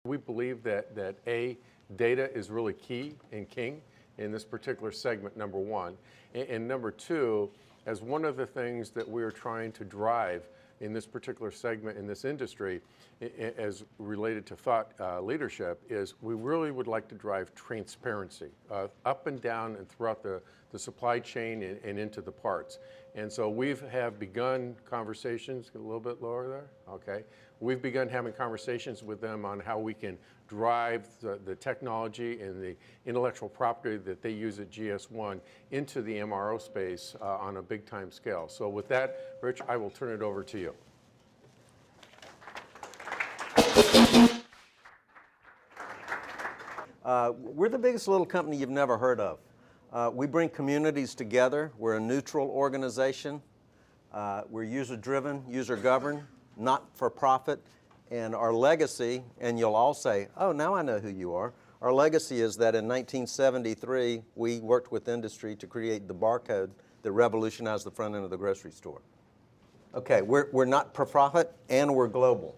We believe that data is really key and king in this particular segment, number one. And number two, as one of the things that we're trying to drive in this particular segment in this industry, as related to thought leadership, is we really would like to drive transparency up and down and throughout the supply chain and into the parts. And so have begun conversations, a little bit lower there, okay. We've begun having conversations with them on how we can drive the technology and the intellectual property that they use at GS1 into the MRO space on a big time scale. So with that, Rich, I will turn it over to you. We're the biggest little company you've never heard of. We bring communities together. We're a neutral organization. We're user-driven, user-governed, not for profit. And our legacy, and you'll all say, oh, now I know who you are. Our legacy is that in 1973, we worked with industry to create the barcode that revolutionized the front end of the grocery store. Okay, we're not for profit and we're global.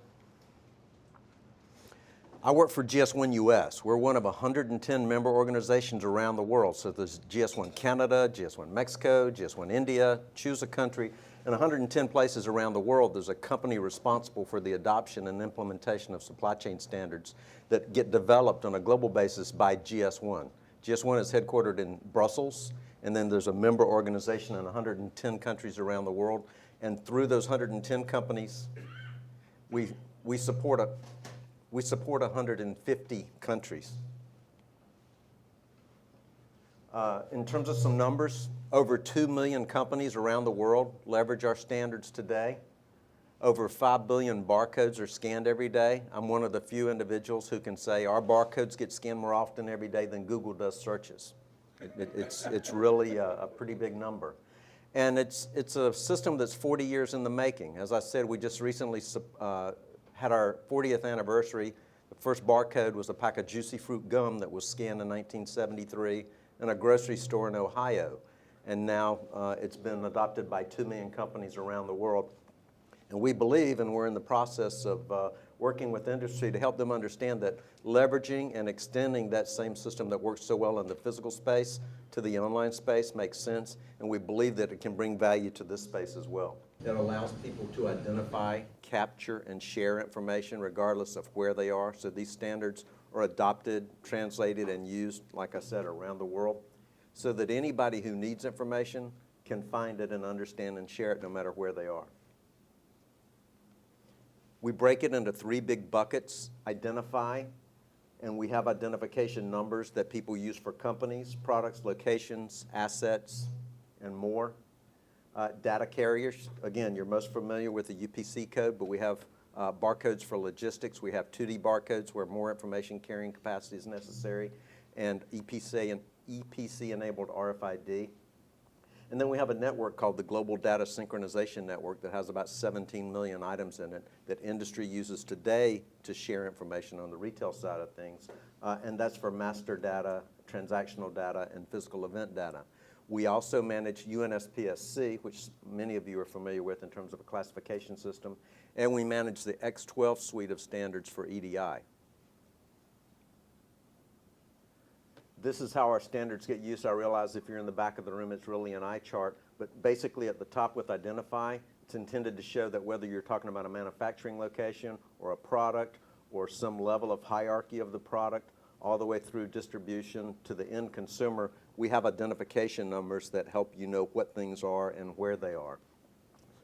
I work for GS1 US. We're one of 110 member organizations around the world. So there's GS1 Canada, GS1 Mexico, GS1 India, choose a country. In 110 places around the world, there's a company responsible for the adoption and implementation of supply chain standards that get developed on a global basis by GS1. GS1 is headquartered in Brussels, and then there's a member organization in 110 countries around the world. And through those 110 companies, we support 150 countries. In terms of some numbers, over 2 million companies around the world leverage our standards today. Over 5 billion barcodes are scanned every day. I'm one of the few individuals who can say our barcodes get scanned more often every day than Google does searches. It's really a pretty big number. And it's a system that's 40 years in the making. As I said, we just recently had our 40th anniversary. The first barcode was a pack of Juicy Fruit gum that was scanned in 1973 in a grocery store in Ohio. And now it's been adopted by 2 million companies around the world. And we believe, and we're in the process of working with industry to help them understand that leveraging and extending that same system that works so well in the physical space to the online space makes sense. And we believe that it can bring value to this space as well. It allows people to identify, capture, and share information regardless of where they are. So these standards are adopted, translated, and used, like I said, around the world, so that anybody who needs information can find it and understand and share it no matter where they are. We break it into 3 big buckets: identify, and we have identification numbers that people use for companies, products, locations, assets, and more. Data carriers, again, you're most familiar with the UPC code, but we have barcodes for logistics. We have 2D barcodes where more information carrying capacity is necessary, and EPC-enabled RFID. And then we have a network called the Global Data Synchronization Network that has about 17 million items in it that industry uses today to share information on the retail side of things. And that's for master data, transactional data, and physical event data. We also manage UNSPSC, which many of you are familiar with in terms of a classification system, and we manage the X12 suite of standards for EDI. This is how our standards get used. I realize if you're in the back of the room, it's really an eye chart, but basically at the top with identify, it's intended to show that whether you're talking about a manufacturing location or a product or some level of hierarchy of the product, all the way through distribution to the end consumer, we have identification numbers that help you know what things are and where they are.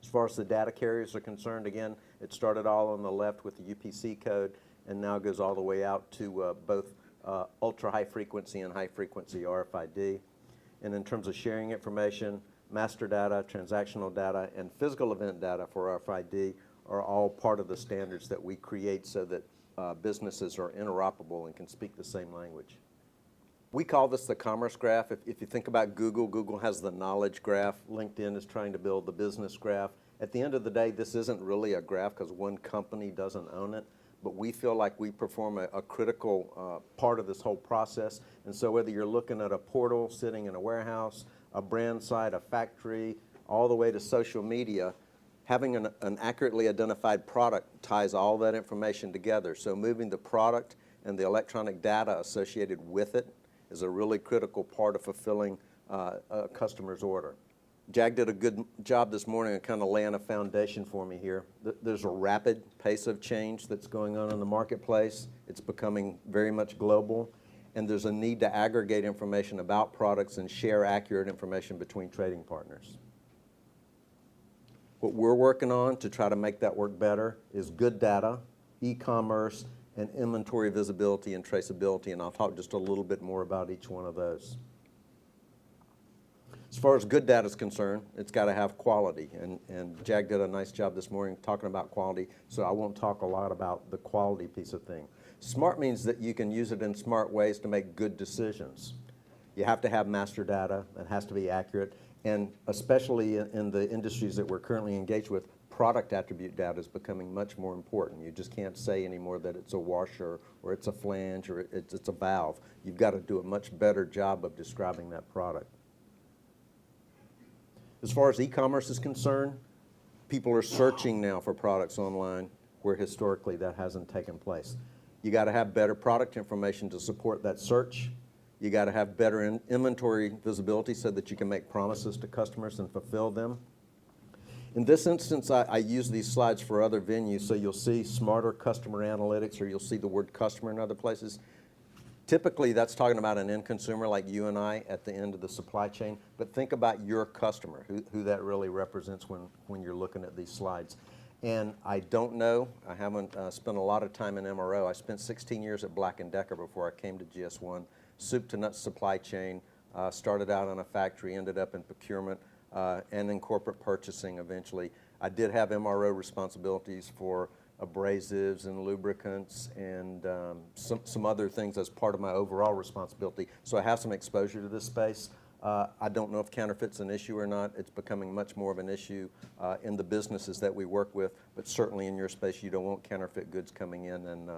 As far as the data carriers are concerned, again, it started all on the left with the UPC code and now goes all the way out to both ultra high frequency and high frequency RFID. And in terms of sharing information, master data, transactional data, and physical event data for RFID are all part of the standards that we create so that businesses are interoperable and can speak the same language. We call this the commerce graph. If you think about Google, Google has the knowledge graph. LinkedIn is trying to build the business graph. At the end of the day, this isn't really a graph because one company doesn't own it, but we feel like we perform a critical part of this whole process. And so whether you're looking at a portal sitting in a warehouse, a brand site, a factory, all the way to social media, Having an accurately identified product ties all that information together. So moving the product and the electronic data associated with it is a really critical part of fulfilling a customer's order. Jag did a good job this morning of kind of laying a foundation for me here. There's a rapid pace of change that's going on in the marketplace. It's becoming very much global, and there's a need to aggregate information about products and share accurate information between trading partners. What we're working on to try to make that work better is good data, e-commerce, and inventory visibility and traceability, and I'll talk just a little bit more about each one of those. As far as good data is concerned, it's got to have quality, and Jag did a nice job this morning talking about quality, so I won't talk a lot about the quality piece of thing. Smart means that you can use it in smart ways to make good decisions. You have to have master data, it has to be accurate, and especially in the industries that we're currently engaged with, product attribute data is becoming much more important. You just can't say anymore that it's a washer or it's a flange or it's a valve. You've got to do a much better job of describing that product. As far as e-commerce is concerned, people are searching now for products online where historically that hasn't taken place. You got to have better product information to support that search. You got to have better inventory visibility so that you can make promises to customers and fulfill them. In this instance, I use these slides for other venues, so you'll see smarter customer analytics, or you'll see the word customer in other places. Typically, that's talking about an end consumer like you and I at the end of the supply chain, but think about your customer, who that really represents when you're looking at these slides. And I don't know, I haven't spent a lot of time in MRO. I spent 16 years at Black & Decker before I came to GS1, soup to nuts supply chain, started out in a factory, ended up in procurement, and in corporate purchasing eventually. I did have MRO responsibilities for abrasives and lubricants and some other things as part of my overall responsibility. So I have some exposure to this space. I don't know if counterfeit's an issue or not. It's becoming much more of an issue in the businesses that we work with, but certainly in your space you don't want counterfeit goods coming in and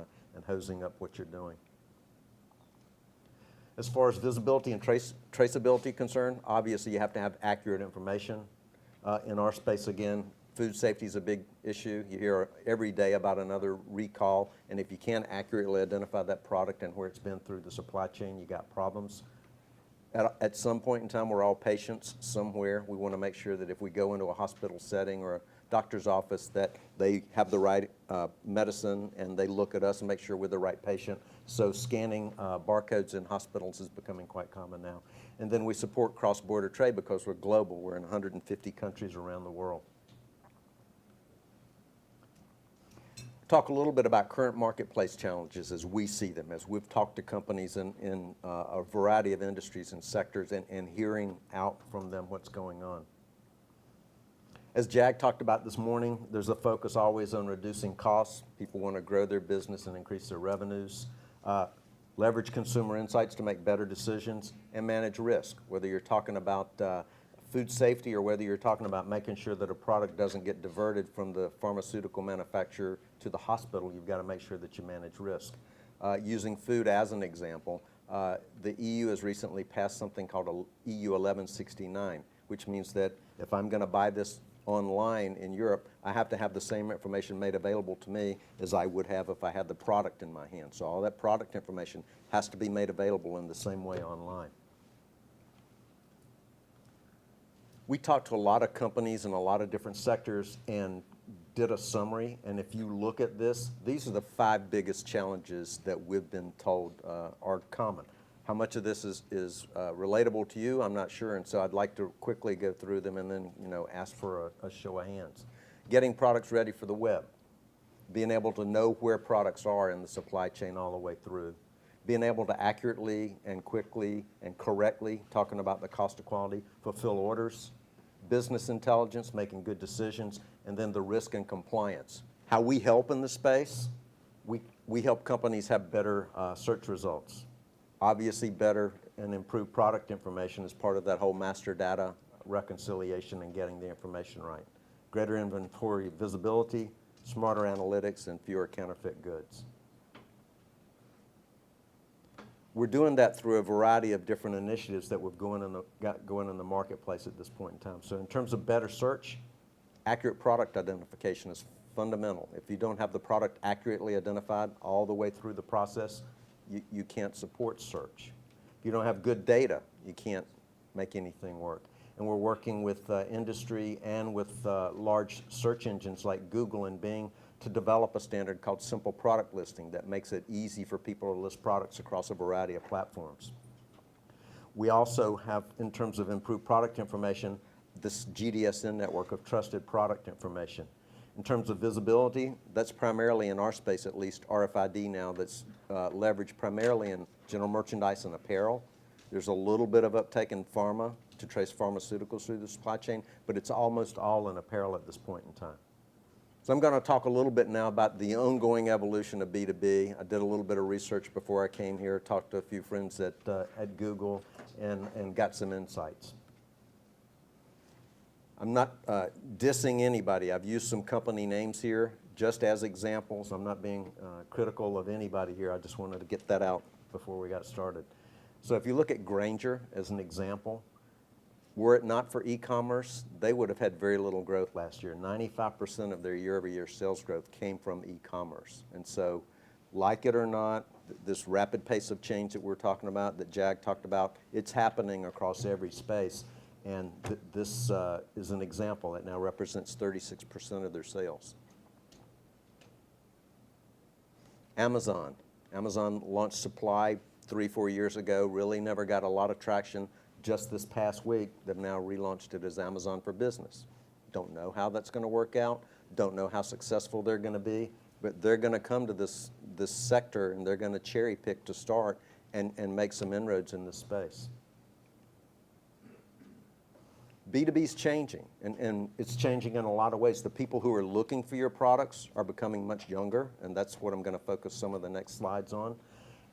hosing up what you're doing. As far as visibility and traceability concerned, obviously you have to have accurate information. In our space, again, food safety is a big issue. You hear every day about another recall, and if you can't accurately identify that product and where it's been through the supply chain, you got problems. At some point in time, we're all patients somewhere. We want to make sure that if we go into a hospital setting or a doctor's office that they have the right medicine and they look at us and make sure we're the right patient. So scanning barcodes in hospitals is becoming quite common now. And then we support cross-border trade because we're global. We're in 150 countries around the world. Talk a little bit about current marketplace challenges as we see them, as we've talked to companies in a variety of industries and sectors and hearing out from them what's going on. As Jag talked about this morning, there's a focus always on reducing costs. People want to grow their business and increase their revenues, leverage consumer insights to make better decisions, and manage risk, whether you're talking about food safety or whether you're talking about making sure that a product doesn't get diverted from the pharmaceutical manufacturer to the hospital. You've got to make sure that you manage risk. Using food as an example, the EU has recently passed something called a EU 1169, which means that if I'm going to buy this online in Europe, I have to have the same information made available to me as I would have if I had the product in my hand. So all that product information has to be made available in the same way online. We talked to a lot of companies in a lot of different sectors and did a summary, and if you look at this, these are the 5 biggest challenges that we've been told are common. How much of this is relatable to you, I'm not sure, and so I'd like to quickly go through them and then ask for a show of hands. Getting products ready for the web, being able to know where products are in the supply chain all the way through, being able to accurately and quickly and correctly, talking about the cost of quality, fulfill orders, business intelligence, making good decisions, and then the risk and compliance. How we help in the space, we help companies have better search results. Obviously better and improved product information is part of that whole master data reconciliation and getting the information right. Greater inventory visibility, smarter analytics, and fewer counterfeit goods. We're doing that through a variety of different initiatives that we've got going in the marketplace at this point in time. So in terms of better search, accurate product identification is fundamental. If you don't have the product accurately identified all the way through the process, you can't support search. If you don't have good data, you can't make anything work. And we're working with industry and with large search engines like Google and Bing to develop a standard called simple product listing that makes it easy for people to list products across a variety of platforms. We also have, in terms of improved product information, this GDSN network of trusted product information. In terms of visibility, that's primarily in our space at least, RFID now, that's leveraged primarily in general merchandise and apparel. There's a little bit of uptake in pharma to trace pharmaceuticals through the supply chain, but it's almost all in apparel at this point in time. So I'm going to talk a little bit now about the ongoing evolution of B2B. I did a little bit of research before I came here, talked to a few friends at Google, and got some insights. I'm not dissing anybody. I've used some company names here just as examples. I'm not being critical of anybody here. I just wanted to get that out before we got started. So if you look at Grainger as an example, were it not for e-commerce, they would have had very little growth last year. 95% of their year-over-year sales growth came from e-commerce. And so, like it or not, this rapid pace of change that we're talking about, that Jag talked about, it's happening across every space. And this is an example that now represents 36% of their sales. Amazon. Amazon launched supply 3-4 years ago, really never got a lot of traction. Just this past week, they've now relaunched it as Amazon for Business. Don't know how that's going to work out, don't know how successful they're going to be, but they're going to come to this sector and they're going to cherry pick to start and make some inroads in this space. B2B is changing, and it's changing in a lot of ways. The people who are looking for your products are becoming much younger, and that's what I'm going to focus some of the next slides on.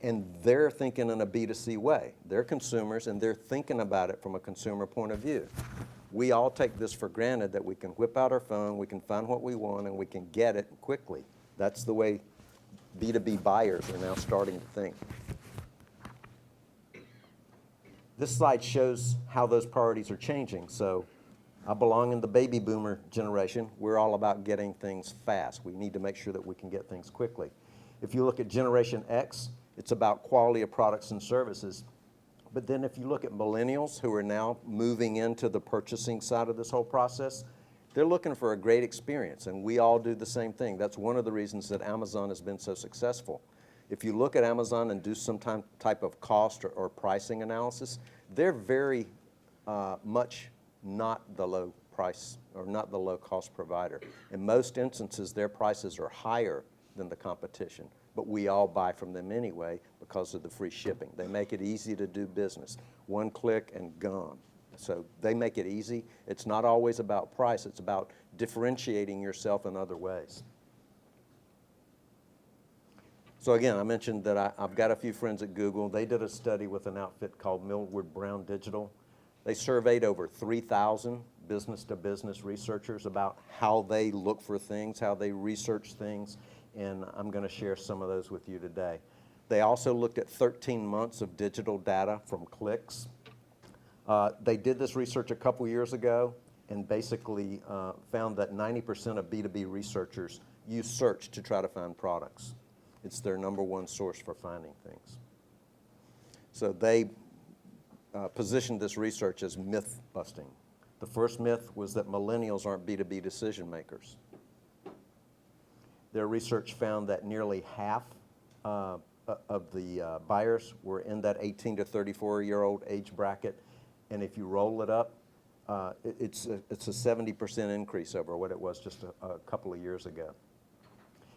And they're thinking in a B2C way. They're consumers, and they're thinking about it from a consumer point of view. We all take this for granted that we can whip out our phone, we can find what we want, and we can get it quickly. That's the way B2B buyers are now starting to think. This slide shows how those priorities are changing. So I belong in the baby boomer generation. We're all about getting things fast. We need to make sure that we can get things quickly. If you look at Generation X, it's about quality of products and services. But then if you look at millennials who are now moving into the purchasing side of this whole process, they're looking for a great experience, and we all do the same thing. That's one of the reasons that Amazon has been so successful. If you look at Amazon and do some type of cost or pricing analysis, they're very much not the low price or not the low cost provider. In most instances, their prices are higher than the competition, but we all buy from them anyway because of the free shipping. They make it easy to do business. One click and gone. So they make it easy. It's not always about price, it's about differentiating yourself in other ways. So again, I mentioned that I've got a few friends at Google. They did a study with an outfit called Millward Brown Digital. They surveyed over 3,000 business-to-business researchers about how they look for things, how they research things, and I'm going to share some of those with you today. They also looked at 13 months of digital data from clicks. They did this research a couple years ago and basically found that 90% of B2B researchers use search to try to find products. It's their number one source for finding things. So they positioned this research as myth busting. The first myth was that millennials aren't B2B decision makers. Their research found that nearly half of the buyers were in that 18 to 34-year-old age bracket, and if you roll it up, it's a 70% increase over what it was just a couple of years ago.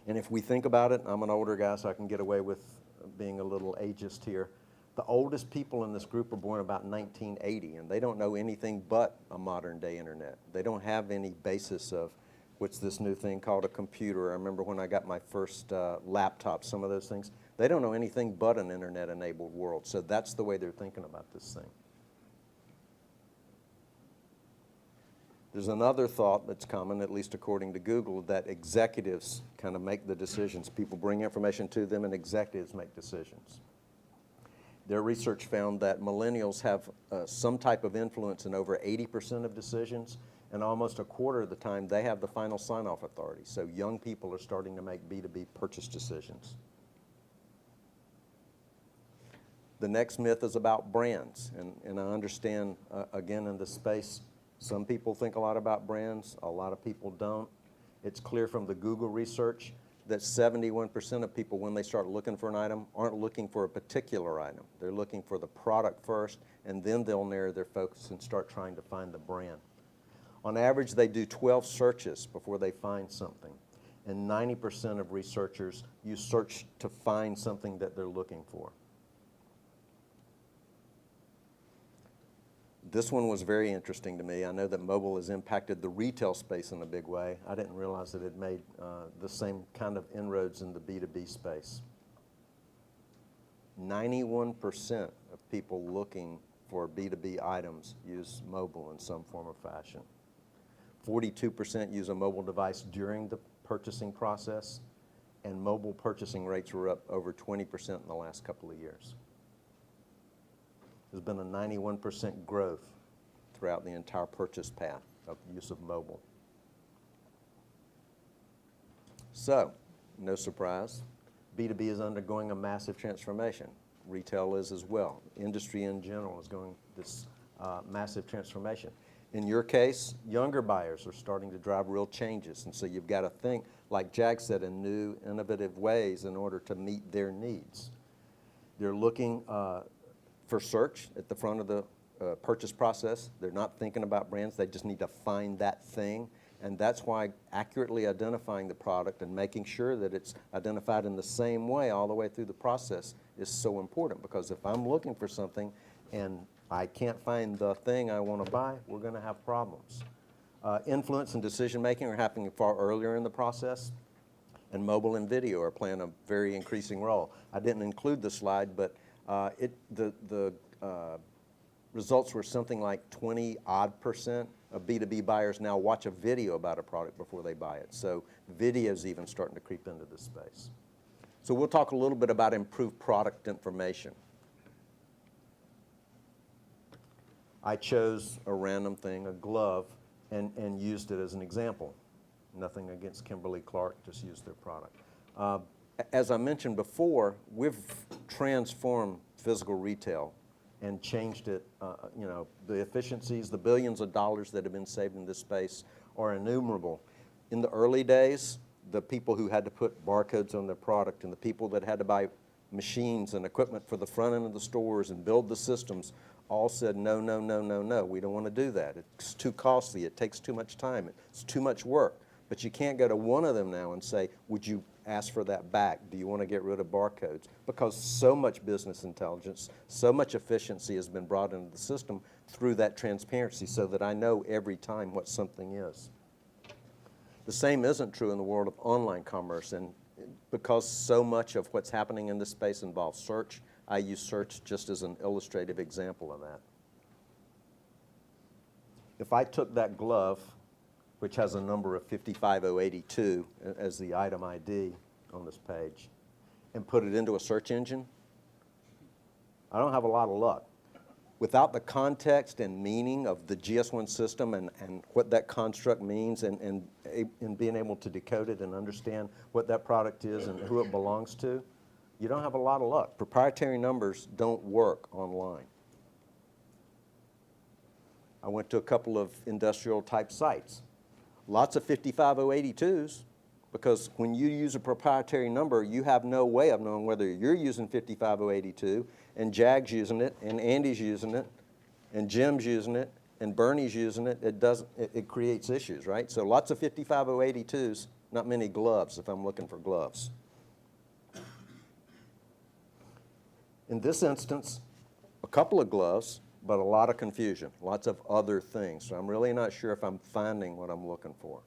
And if we think about it, I'm an older guy, so I can get away with being a little ageist here. The oldest people in this group were born about 1980, and they don't know anything but a modern-day internet. They don't have any basis of what's this new thing called a computer. I remember when I got my first laptop, some of those things. They don't know anything but an internet-enabled world, so that's the way they're thinking about this thing. There's another thought that's common, at least according to Google, that executives kind of make the decisions. People bring information to them and executives make decisions. Their research found that millennials have some type of influence in over 80% of decisions, and almost a quarter of the time they have the final sign-off authority. So young people are starting to make B2B purchase decisions. The next myth is about brands, and I understand, again, in this space, some people think a lot about brands, a lot of people don't. It's clear from the Google research that 71% of people, when they start looking for an item, aren't looking for a particular item. They're looking for the product first, and then they'll narrow their focus and start trying to find the brand. On average, they do 12 searches before they find something, and 90% of researchers use search to find something that they're looking for. This one was very interesting to me. I know that mobile has impacted the retail space in a big way. I didn't realize that it made the same kind of inroads in the B2B space. 91% of people looking for B2B items use mobile in some form or fashion. 42% use a mobile device during the purchasing process, and mobile purchasing rates were up over 20% in the last couple of years. There's been a 91% growth throughout the entire purchase path of the use of mobile. So, no surprise, B2B is undergoing a massive transformation. Retail is as well. Industry in general is going this massive transformation. In your case, younger buyers are starting to drive real changes, and so you've got to think, like Jack said, in new, innovative ways in order to meet their needs. They're looking for search at the front of the purchase process. They're not thinking about brands. They just need to find that thing. And that's why accurately identifying the product and making sure that it's identified in the same way all the way through the process is so important. Because if I'm looking for something and I can't find the thing I want to buy, we're going to have problems. Influence and decision making are happening far earlier in the process. And mobile and video are playing a very increasing role. I didn't include the slide, but the results were something like 20-odd% of B2B buyers now watch a video about a product before they buy it. So video's even starting to creep into this space. So we'll talk a little bit about improved product information. I chose a random thing, a glove, and used it as an example. Nothing against Kimberly-Clark, just used their product. As I mentioned before, we've transformed physical retail and changed it. The efficiencies, the billions of dollars that have been saved in this space are innumerable. In the early days, the people who had to put barcodes on their product and the people that had to buy machines and equipment for the front end of the stores and build the systems all said, no, no, no, no, no, we don't want to do that. It's too costly, it takes too much time, it's too much work. But you can't go to one of them now and say, would you ask for that back? Do you want to get rid of barcodes? Because so much business intelligence, so much efficiency has been brought into the system through that transparency so that I know every time what something is. The same isn't true in the world of online commerce, and because so much of what's happening in this space involves search, I use search just as an illustrative example of that. If I took that glove, which has a number of 55082 as the item ID on this page, and put it into a search engine, I don't have a lot of luck. Without the context and meaning of the GS1 system and what that construct means and being able to decode it and understand what that product is and who it belongs to, you don't have a lot of luck. Proprietary numbers don't work online. I went to a couple of industrial type sites. Lots of 55082s, because when you use a proprietary number, you have no way of knowing whether you're using 55082 and Jag's using it and Andy's using it and Jim's using it and Bernie's using it. It creates issues, right? So lots of 55082s, not many gloves if I'm looking for gloves. In this instance, a couple of gloves, but a lot of confusion, lots of other things. So I'm really not sure if I'm finding what I'm looking for.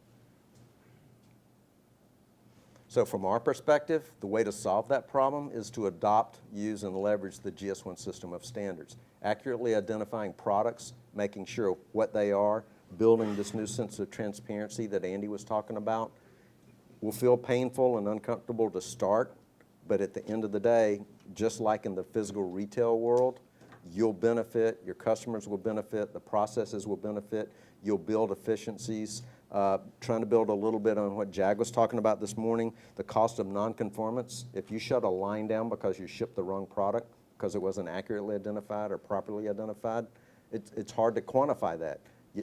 So from our perspective, the way to solve that problem is to adopt, use, and leverage the GS1 system of standards, accurately identifying products, making sure what they are, building this new sense of transparency that Andy was talking about. Will feel painful and uncomfortable to start, but at the end of the day, just like in the physical retail world, You'll benefit, your customers will benefit, the processes will benefit, you'll build efficiencies. Trying to build a little bit on what Jag was talking about this morning, the cost of nonconformance. If you shut a line down because you shipped the wrong product, because it wasn't accurately identified or properly identified, it's hard to quantify that.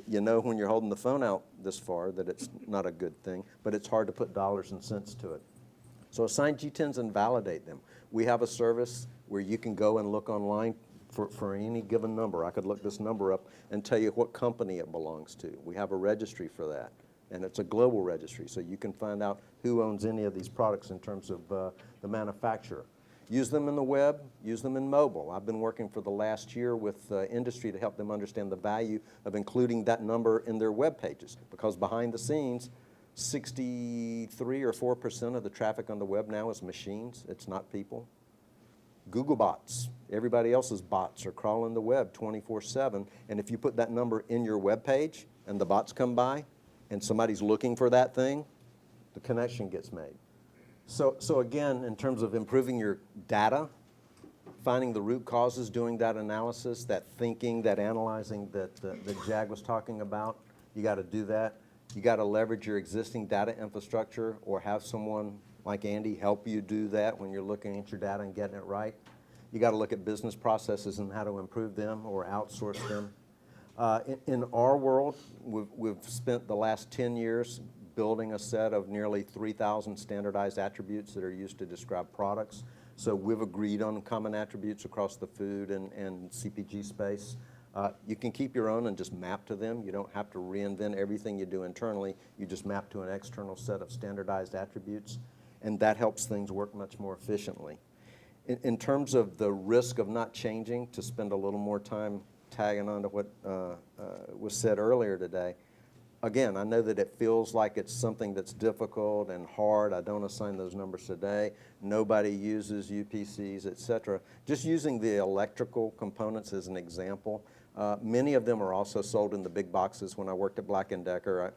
You know when you're holding the phone out this far that it's not a good thing, but it's hard to put dollars and cents to it. So assign G10s and validate them. We have a service where you can go and look online for any given number. I could look this number up and tell you what company it belongs to. We have a registry for that, and it's a global registry, so you can find out who owns any of these products in terms of the manufacturer. Use them in the web, use them in mobile. I've been working for the last year with industry to help them understand the value of including that number in their web pages, because behind the scenes, 63 or 4% of the traffic on the web now is machines. It's not people. Google bots, everybody else's bots are crawling the web 24/7, and if you put that number in your web page and the bots come by and somebody's looking for that thing, the connection gets made. So again, in terms of improving your data, finding the root causes, doing that analysis, that thinking, that analyzing that Jag was talking about, you got to do that. You got to leverage your existing data infrastructure or have someone like Andy help you do that when you're looking at your data and getting it right. You got to look at business processes and how to improve them or outsource them. In our world, we've spent the last 10 years building a set of nearly 3,000 standardized attributes that are used to describe products. So we've agreed on common attributes across the food and CPG space. You can keep your own and just map to them. You don't have to reinvent everything you do internally. You just map to an external set of standardized attributes, and that helps things work much more efficiently. In terms of the risk of not changing, to spend a little more time tagging on to what was said earlier today, again, I know that it feels like it's something that's difficult and hard. I don't assign those numbers today. Nobody uses UPCs, et cetera. Just using the electrical components as an example, many of them are also sold in the big boxes. When I worked at Black & Decker,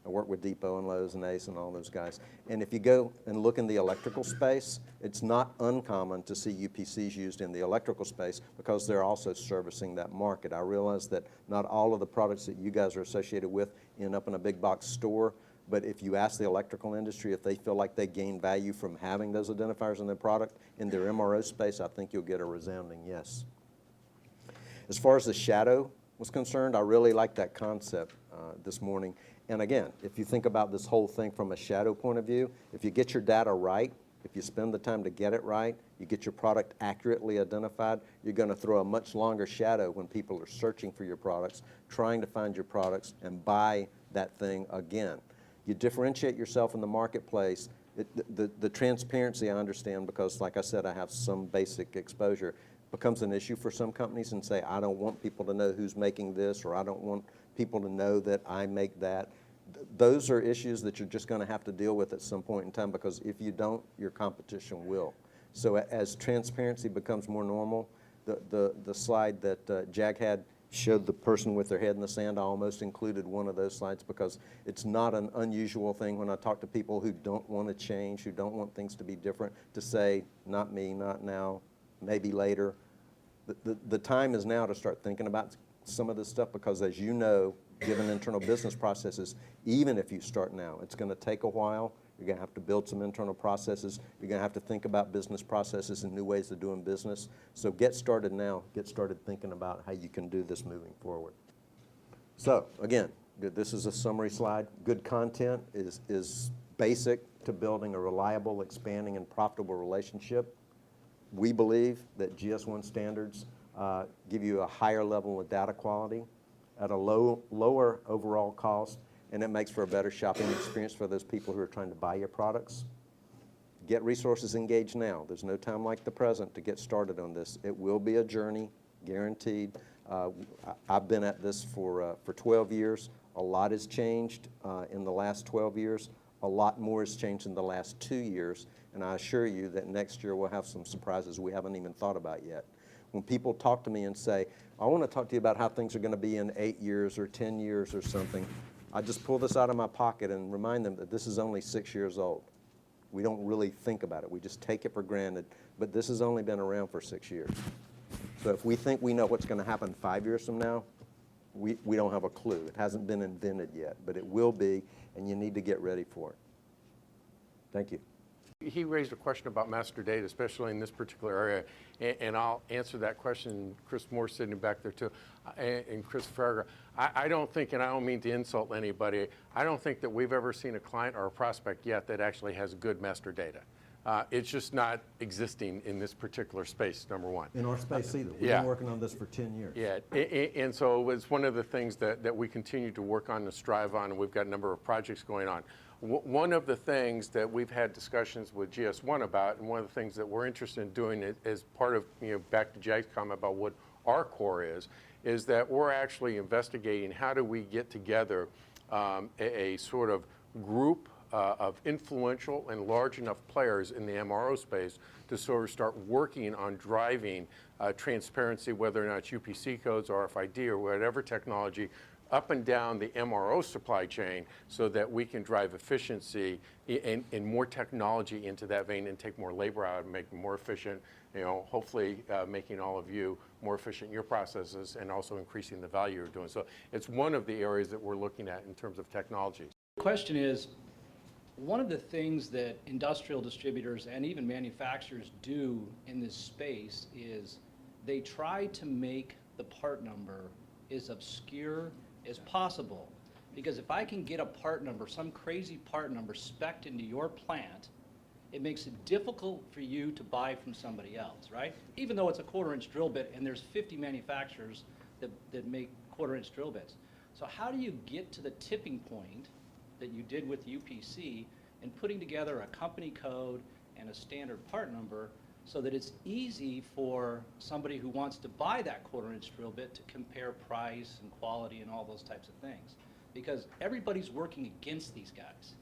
I worked with Depot and Lowe's and Ace and all those guys. And if you go and look in the electrical space, it's not uncommon to see UPCs used in the electrical space because they're also servicing that market. I realize that not all of the products that you guys are associated with end up in a big box store, but if you ask the electrical industry if they feel like they gain value from having those identifiers in their product in their MRO space, I think you'll get a resounding yes. As far as the shadow was concerned, I really like that concept this morning. And again, if you think about this whole thing from a shadow point of view, if you get your data right, if you spend the time to get it right, you get your product accurately identified, you're going to throw a much longer shadow when people are searching for your products, trying to find your products and buy that thing again. You differentiate yourself in the marketplace. The transparency I understand because, like I said, I have some basic exposure, becomes an issue for some companies and say, I don't want people to know who's making this, or I don't want people to know that I make that. Those are issues that you're just going to have to deal with at some point in time, because if you don't, your competition will. So as transparency becomes more normal, the slide that Jag had showed the person with their head in the sand. I almost included one of those slides because it's not an unusual thing when I talk to people who don't want to change, who don't want things to be different, to say, not me, not now, maybe later. The time is now to start thinking about some of this stuff, because as you know, given internal business processes, even if you start now, it's going to take a while. You're going to have to build some internal processes. You're going to have to think about business processes and new ways of doing business. So get started now. Get started thinking about how you can do this moving forward. So again, this is a summary slide. Good content is basic to building a reliable, expanding, and profitable relationship. We believe that GS1 standards give you a higher level of data quality at a lower overall cost, and it makes for a better shopping experience for those people who are trying to buy your products. Get resources engaged now. There's no time like the present to get started on this. It will be a journey, guaranteed. I've been at this for 12 years. A lot has changed in the last 12 years. A lot more has changed in the last 2 years, and I assure you that next year we'll have some surprises we haven't even thought about yet. When people talk to me and say, I want to talk to you about how things are going to be in 8 years or 10 years or something, I just pull this out of my pocket and remind them that this is only 6 years old. We don't really think about it. We just take it for granted, but this has only been around for 6 years. So if we think we know what's going to happen 5 years from now, we don't have a clue. It hasn't been invented yet, but it will be, and you need to get ready for it. Thank you. He raised a question about master data, especially in this particular area, and I'll answer that question. Chris Moore's sitting back there too, and Chris Farraga. I don't think, and I don't mean to insult anybody, I don't think that we've ever seen a client or a prospect yet that actually has good master data. It's just not existing in this particular space, number one. In our space either. We've been working on this for 10 years. Yeah, and so it's one of the things that we continue to work on and strive on, and we've got a number of projects going on. One of the things that we've had discussions with GS1 about, and one of the things that we're interested in doing as part of, back to Jack's comment about what our core is that we're actually investigating how do we get together a sort of group of influential and large enough players in the MRO space to sort of start working on driving transparency, whether or not it's UPC codes, RFID, or whatever technology, up and down the MRO supply chain so that we can drive efficiency and more technology into that vein and take more labor out and make them more efficient, hopefully making all of you more efficient in your processes and also increasing the value you're doing. So it's one of the areas that we're looking at in terms of technology. The question is, one of the things that industrial distributors and even manufacturers do in this space is they try to make the part number as obscure as possible. Because if I can get a part number, some crazy part number spec'd into your plant, it makes it difficult for you to buy from somebody else, right? Even though it's a 1/4-inch drill bit and there's 50 manufacturers that make 1/4-inch drill bits. So how do you get to the tipping point that you did with UPC and putting together a company code and a standard part number so that it's easy for somebody who wants to buy that 1/4-inch drill bit to compare price and quality and all those types of things? Because everybody's working against these guys.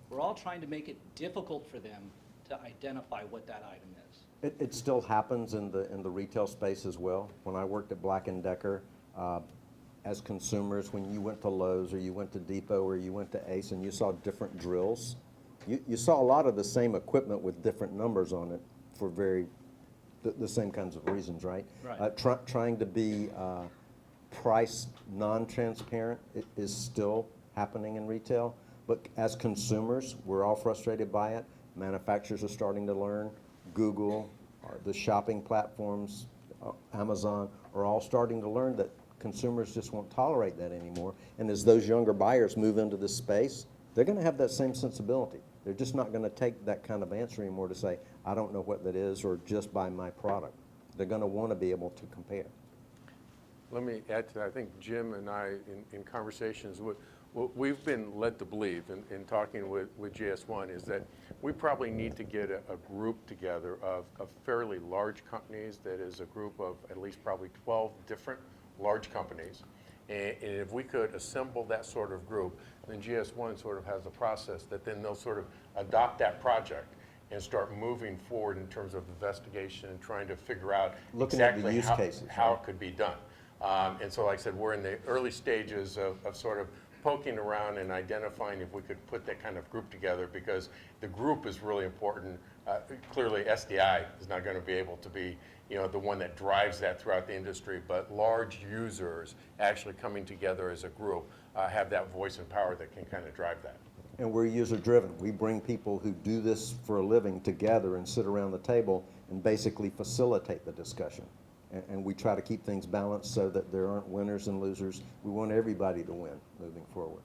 We're all trying to make it difficult for them to identify what that item is. It still happens in the retail space as well. When I worked at Black & Decker, as consumers, when you went to Lowe's or you went to Depot or you went to Ace and you saw different drills, you saw a lot of the same equipment with different numbers on it for the same kinds of reasons, right? Right. Trying to be price non-transparent is still happening in retail, but as consumers, we're all frustrated by it. Manufacturers are starting to learn. Google, the shopping platforms, Amazon, are all starting to learn that consumers just won't tolerate that anymore. And as those younger buyers move into this space, they're going to have that same sensibility. They're just not going to take that kind of answer anymore to say, I don't know what that is, or just buy my product. They're going to want to be able to compare. Let me add to that. I think Jim and I, in conversations, what we've been led to believe in talking with GS1 is that we probably need to get a group together of fairly large companies that is a group of at least probably 12 different large companies. And if we could assemble that sort of group, then GS1 sort of has a process that then they'll sort of adopt that project and start moving forward in terms of investigation and trying to figure out exactly how it could be done. And so like I said, we're in the early stages of sort of poking around and identifying if we could put that kind of group together, because the group is really important. Clearly SDI is not going to be able to be the one that drives that throughout the industry, but large users actually coming together as a group have that voice and power that can kind of drive that. And we're user driven. We bring people who do this for a living together and sit around the table and basically facilitate the discussion. And we try to keep things balanced so that there aren't winners and losers. We want everybody to win moving forward.